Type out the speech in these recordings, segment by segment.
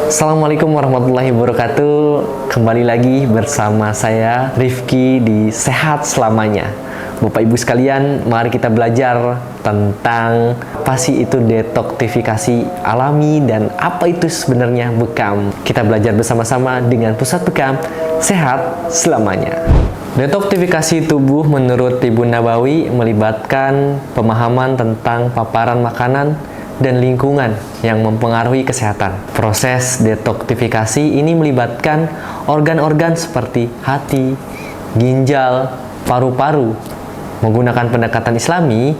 Assalamualaikum warahmatullahi wabarakatuh. Kembali lagi bersama saya Rifki di Sehat Selamanya. Bapak Ibu sekalian, mari kita belajar tentang apa sih itu detoksifikasi alami dan apa itu sebenarnya bekam. Kita belajar bersama-sama dengan Pusat Bekam Sehat Selamanya. Detoksifikasi tubuh menurut Tibun Nabawi melibatkan pemahaman tentang paparan makanan dan lingkungan yang mempengaruhi kesehatan. Proses detoksifikasi ini melibatkan organ-organ seperti hati, ginjal, paru-paru. Menggunakan pendekatan Islami,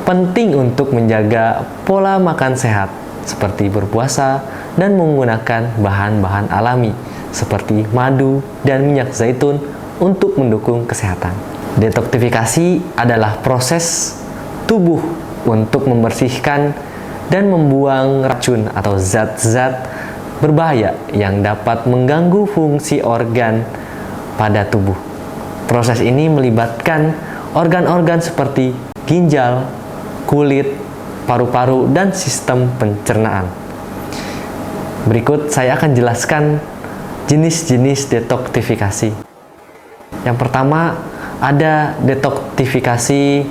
penting untuk menjaga pola makan sehat, seperti berpuasa dan menggunakan bahan-bahan alami, seperti madu dan minyak zaitun untuk mendukung kesehatan. Detoksifikasi adalah proses tubuh untuk membersihkan dan membuang racun atau zat-zat berbahaya yang dapat mengganggu fungsi organ pada tubuh. Proses ini melibatkan organ-organ seperti ginjal, kulit, paru-paru, dan sistem pencernaan. Berikut saya akan jelaskan jenis-jenis detoksifikasi. Yang pertama, ada detoksifikasi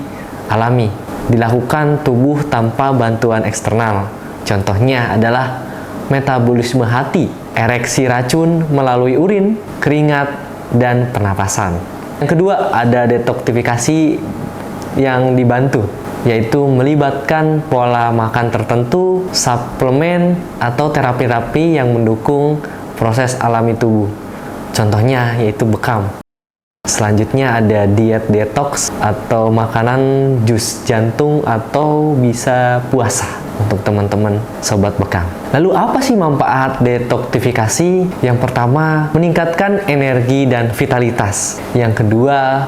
alami. Dilakukan tubuh tanpa bantuan eksternal. Contohnya adalah metabolisme hati, ereksi racun melalui urin, keringat, dan pernapasan. Yang kedua, ada detoksifikasi yang dibantu, yaitu melibatkan pola makan tertentu, suplemen, atau terapi-terapi yang mendukung proses alami tubuh. Contohnya yaitu bekam. Selanjutnya ada diet detox atau makanan jus jantung atau bisa puasa untuk teman-teman sobat bekam. Lalu apa sih manfaat detoksifikasi? Yang pertama, meningkatkan energi dan vitalitas. Yang kedua,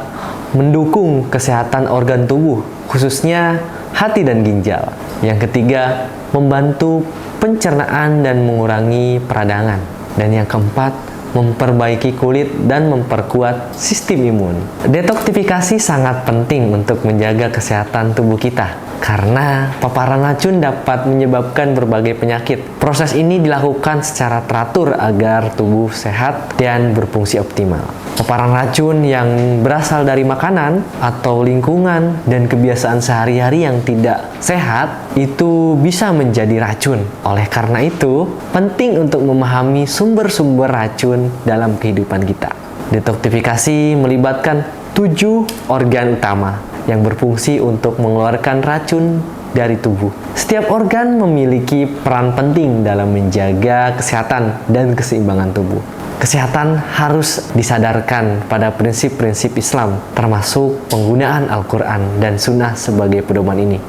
mendukung kesehatan organ tubuh, khususnya hati dan ginjal. Yang ketiga, membantu pencernaan dan mengurangi peradangan. Dan yang keempat, memperbaiki kulit dan memperkuat sistem imun. Detoksifikasi sangat penting untuk menjaga kesehatan tubuh kita karena paparan racun dapat menyebabkan berbagai penyakit. Proses ini dilakukan secara teratur agar tubuh sehat dan berfungsi optimal. Paparan racun yang berasal dari makanan atau lingkungan dan kebiasaan sehari-hari yang tidak sehat itu bisa menjadi racun. Oleh karena itu, penting untuk memahami sumber-sumber racun dalam kehidupan kita. Detoksifikasi melibatkan 7 organ utama yang berfungsi untuk mengeluarkan racun dari tubuh. Setiap organ memiliki peran penting dalam menjaga kesehatan dan keseimbangan tubuh. Kesehatan harus disadarkan pada prinsip-prinsip Islam, termasuk penggunaan Al-Quran dan Sunnah sebagai pedoman ini.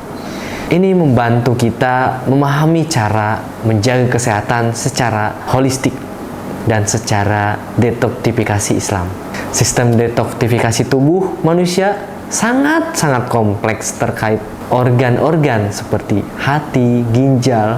Ini membantu kita memahami cara menjaga kesehatan secara holistik dan secara detoksifikasi Islam. Sistem detoksifikasi tubuh manusia sangat-sangat kompleks terkait organ-organ seperti hati, ginjal,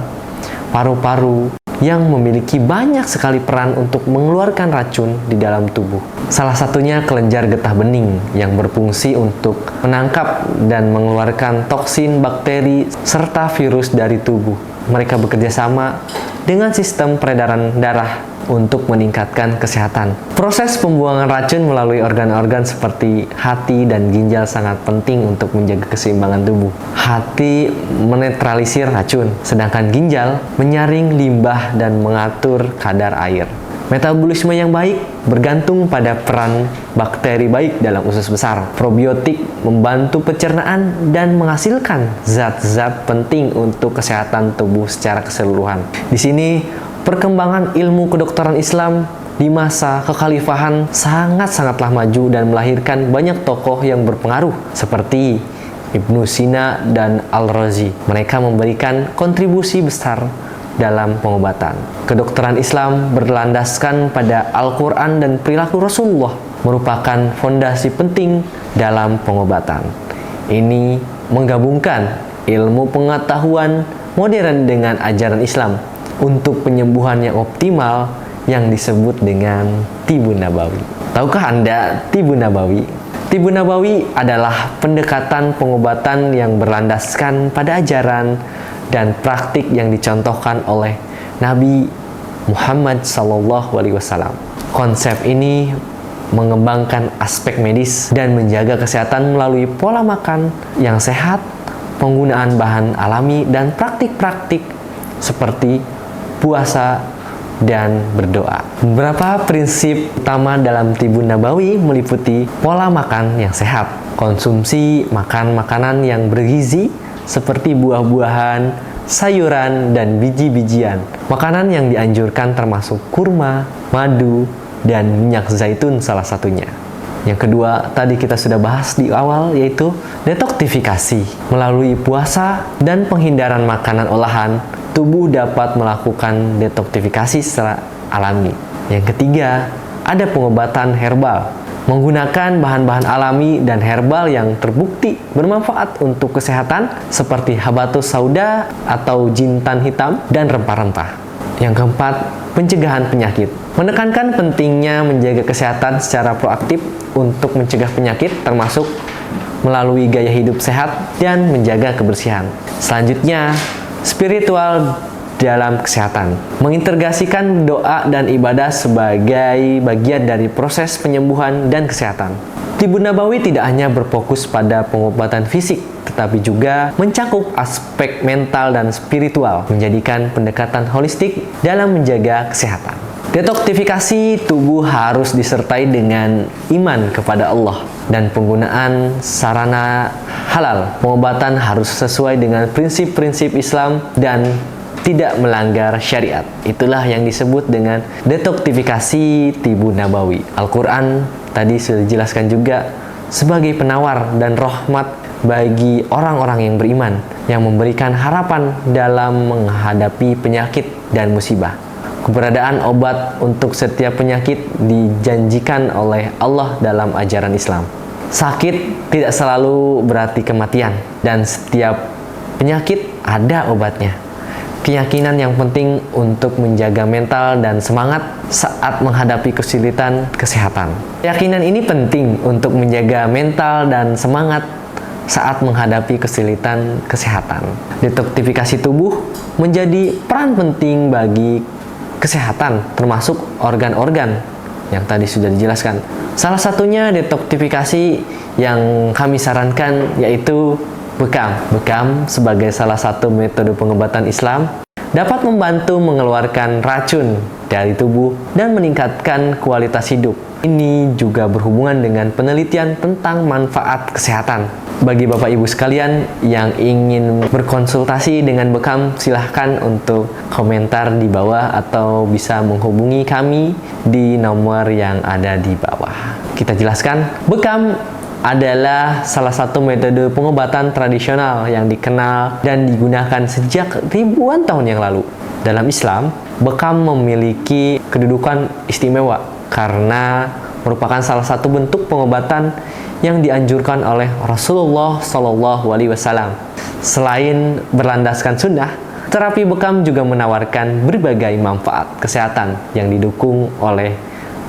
paru-paru yang memiliki banyak sekali peran untuk mengeluarkan racun di dalam tubuh. Salah satunya kelenjar getah bening yang berfungsi untuk menangkap dan mengeluarkan toksin, bakteri, serta virus dari tubuh. Mereka bekerja sama dengan sistem peredaran darah untuk meningkatkan kesehatan. Proses pembuangan racun melalui organ-organ seperti hati dan ginjal sangat penting untuk menjaga keseimbangan tubuh. Hati menetralisir racun, sedangkan ginjal menyaring limbah dan mengatur kadar air. Metabolisme yang baik bergantung pada peran bakteri baik dalam usus besar. Probiotik membantu pencernaan dan menghasilkan zat-zat penting untuk kesehatan tubuh secara keseluruhan. Di sini perkembangan ilmu kedokteran Islam di masa kekhalifahan sangat-sangatlah maju dan melahirkan banyak tokoh yang berpengaruh seperti Ibnu Sina dan Al-Razi. Mereka memberikan kontribusi besar dalam pengobatan. Kedokteran Islam berlandaskan pada Al-Quran dan perilaku Rasulullah merupakan fondasi penting dalam pengobatan. Ini menggabungkan ilmu pengetahuan modern dengan ajaran Islam untuk penyembuhan yang optimal yang disebut dengan Tibun Nabawi. Tahukah Anda Tibun Nabawi? Tibun Nabawi adalah pendekatan pengobatan yang berlandaskan pada ajaran dan praktik yang dicontohkan oleh Nabi Muhammad SAW. Konsep ini mengembangkan aspek medis dan menjaga kesehatan melalui pola makan yang sehat, penggunaan bahan alami, dan praktik-praktik seperti puasa dan berdoa. Beberapa prinsip utama dalam Tibun Nabawi meliputi pola makan yang sehat, konsumsi makan makanan yang bergizi seperti buah-buahan, sayuran, dan biji-bijian. Makanan yang dianjurkan termasuk kurma, madu, dan minyak zaitun salah satunya. Yang kedua, tadi kita sudah bahas di awal, yaitu detoktifikasi. Melalui puasa dan penghindaran makanan olahan, tubuh dapat melakukan detoktifikasi secara alami. Yang ketiga, ada pengobatan herbal. Menggunakan bahan-bahan alami dan herbal yang terbukti bermanfaat untuk kesehatan seperti habatus sauda atau jintan hitam dan rempah-rempah. Yang keempat, pencegahan penyakit. Menekankan pentingnya menjaga kesehatan secara proaktif untuk mencegah penyakit termasuk melalui gaya hidup sehat dan menjaga kebersihan. Selanjutnya, spiritual dalam kesehatan. Mengintegrasikan doa dan ibadah sebagai bagian dari proses penyembuhan dan kesehatan. Tibun Nabawi tidak hanya berfokus pada pengobatan fisik, tetapi juga mencakup aspek mental dan spiritual, menjadikan pendekatan holistik dalam menjaga kesehatan. Detoktifikasi tubuh harus disertai dengan iman kepada Allah dan penggunaan sarana halal. Pengobatan harus sesuai dengan prinsip-prinsip Islam dan tidak melanggar syariat. Itulah yang disebut dengan detoktifikasi Tibun Nabawi. Al-Quran tadi sudah dijelaskan juga sebagai penawar dan rahmat bagi orang-orang yang beriman, yang memberikan harapan dalam menghadapi penyakit dan musibah. Keberadaan obat untuk setiap penyakit dijanjikan oleh Allah dalam ajaran Islam. Sakit tidak selalu berarti kematian, dan setiap penyakit ada obatnya. Keyakinan yang penting untuk menjaga mental dan semangat saat menghadapi kesulitan kesehatan. Keyakinan ini penting untuk menjaga mental dan semangat saat menghadapi kesulitan kesehatan. Detoktifikasi tubuh menjadi peran penting bagi kesehatan, termasuk organ-organ yang tadi sudah dijelaskan. Salah satunya detoktifikasi yang kami sarankan yaitu bekam. Bekam sebagai salah satu metode pengobatan Islam dapat membantu mengeluarkan racun dari tubuh dan meningkatkan kualitas hidup. Ini juga berhubungan dengan penelitian tentang manfaat kesehatan. Bagi Bapak Ibu sekalian yang ingin berkonsultasi dengan bekam, silahkan untuk komentar di bawah atau bisa menghubungi kami di nomor yang ada di bawah. Kita jelaskan, bekam adalah salah satu metode pengobatan tradisional yang dikenal dan digunakan sejak ribuan tahun yang lalu. Dalam Islam, bekam memiliki kedudukan istimewa karena merupakan salah satu bentuk pengobatan yang dianjurkan oleh Rasulullah SAW. Selain berlandaskan sunnah, terapi bekam juga menawarkan berbagai manfaat kesehatan yang didukung oleh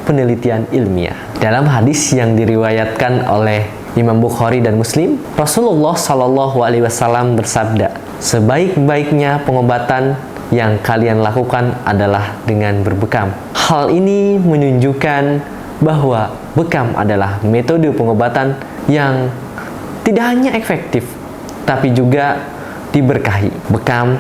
penelitian ilmiah. Dalam hadis yang diriwayatkan oleh Imam Bukhari dan Muslim, Rasulullah SAW bersabda, "Sebaik-baiknya pengobatan yang kalian lakukan adalah dengan berbekam." Hal ini menunjukkan bahwa bekam adalah metode pengobatan yang tidak hanya efektif, tapi juga diberkahi. Bekam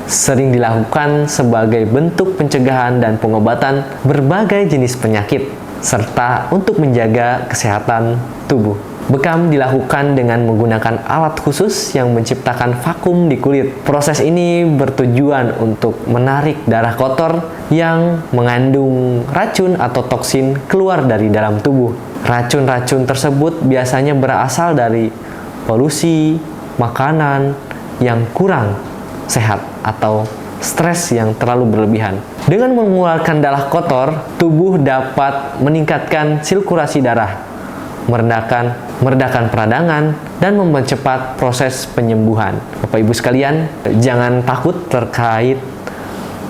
sering dilakukan sebagai bentuk pencegahan dan pengobatan berbagai jenis penyakit, serta untuk menjaga kesehatan tubuh. Bekam dilakukan dengan menggunakan alat khusus yang menciptakan vakum di kulit. Proses ini bertujuan untuk menarik darah kotor yang mengandung racun atau toksin keluar dari dalam tubuh. Racun-racun tersebut biasanya berasal dari polusi, makanan yang kurang sehat, atau stres yang terlalu berlebihan. Dengan mengeluarkan darah kotor, tubuh dapat meningkatkan sirkulasi darah, meredakan peradangan, dan mempercepat proses penyembuhan. Bapak Ibu sekalian, jangan takut terkait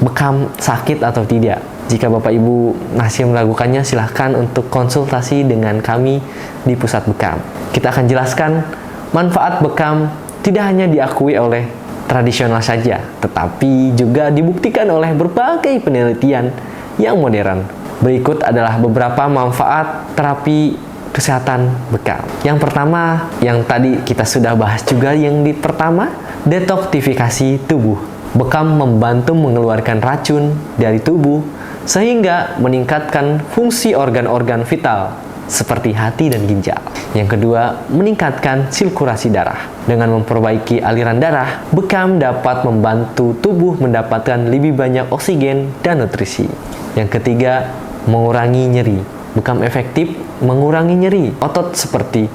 bekam sakit atau tidak. Jika Bapak Ibu masih melakukannya, silahkan untuk konsultasi dengan kami di Pusat Bekam. Kita akan jelaskan manfaat bekam tidak hanya diakui oleh tradisional saja, tetapi juga dibuktikan oleh berbagai penelitian yang modern. Berikut adalah beberapa manfaat terapi kesehatan bekam. Yang pertama, yang tadi kita sudah bahas juga, yang pertama, detoksifikasi tubuh. Bekam membantu mengeluarkan racun dari tubuh sehingga meningkatkan fungsi organ-organ vital seperti hati dan ginjal. Yang kedua, meningkatkan sirkulasi darah. Dengan memperbaiki aliran darah, bekam dapat membantu tubuh mendapatkan lebih banyak oksigen dan nutrisi. Yang ketiga, mengurangi nyeri. Bekam efektif mengurangi nyeri otot seperti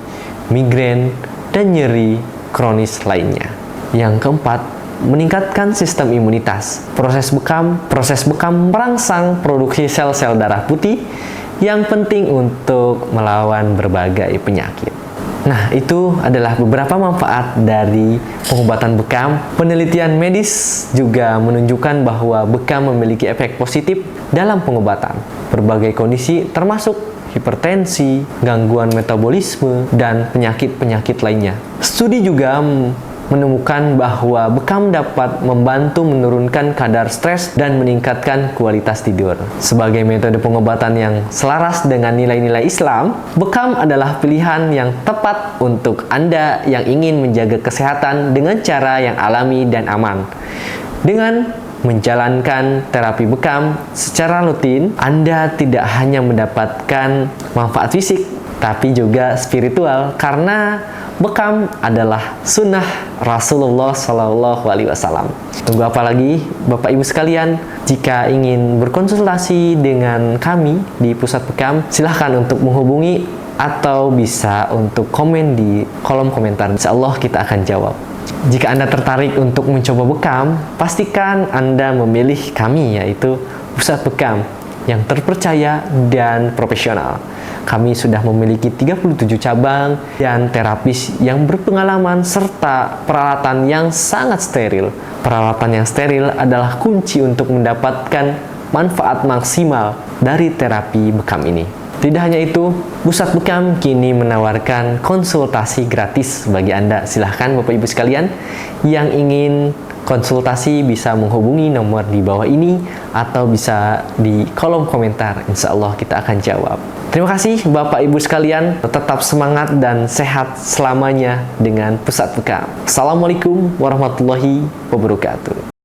migrain dan nyeri kronis lainnya. Yang keempat, meningkatkan sistem imunitas. Proses bekam merangsang produksi sel-sel darah putih yang penting untuk melawan berbagai penyakit. Nah, itu adalah beberapa manfaat dari pengobatan bekam. Penelitian medis juga menunjukkan bahwa bekam memiliki efek positif dalam pengobatan berbagai kondisi termasuk hipertensi, gangguan metabolisme, dan penyakit-penyakit lainnya. Studi juga menemukan bahwa bekam dapat membantu menurunkan kadar stres dan meningkatkan kualitas tidur. Sebagai metode pengobatan yang selaras dengan nilai-nilai Islam, bekam adalah pilihan yang tepat untuk Anda yang ingin menjaga kesehatan dengan cara yang alami dan aman. Dengan menjalankan terapi bekam secara rutin, Anda tidak hanya mendapatkan manfaat fisik, tapi juga spiritual, karena bekam adalah sunnah Rasulullah SAW. Tunggu apa lagi, Bapak Ibu sekalian? Jika ingin berkonsultasi dengan kami di Pusat Bekam, silahkan untuk menghubungi atau bisa untuk komen di kolom komentar. Insya Allah kita akan jawab. Jika Anda tertarik untuk mencoba bekam, pastikan Anda memilih kami, yaitu Pusat Bekam yang terpercaya dan profesional. Kami sudah memiliki 37 cabang dan terapis yang berpengalaman serta peralatan yang sangat steril. Peralatan yang steril adalah kunci untuk mendapatkan manfaat maksimal dari terapi bekam ini. Tidak hanya itu, Pusat Bekam kini menawarkan konsultasi gratis bagi Anda. Silahkan Bapak Ibu sekalian yang ingin konsultasi bisa menghubungi nomor di bawah ini atau bisa di kolom komentar. Insya Allah kita akan jawab. Terima kasih Bapak Ibu sekalian. Tetap semangat dan sehat selamanya dengan Pusat Bekam. Assalamualaikum warahmatullahi wabarakatuh.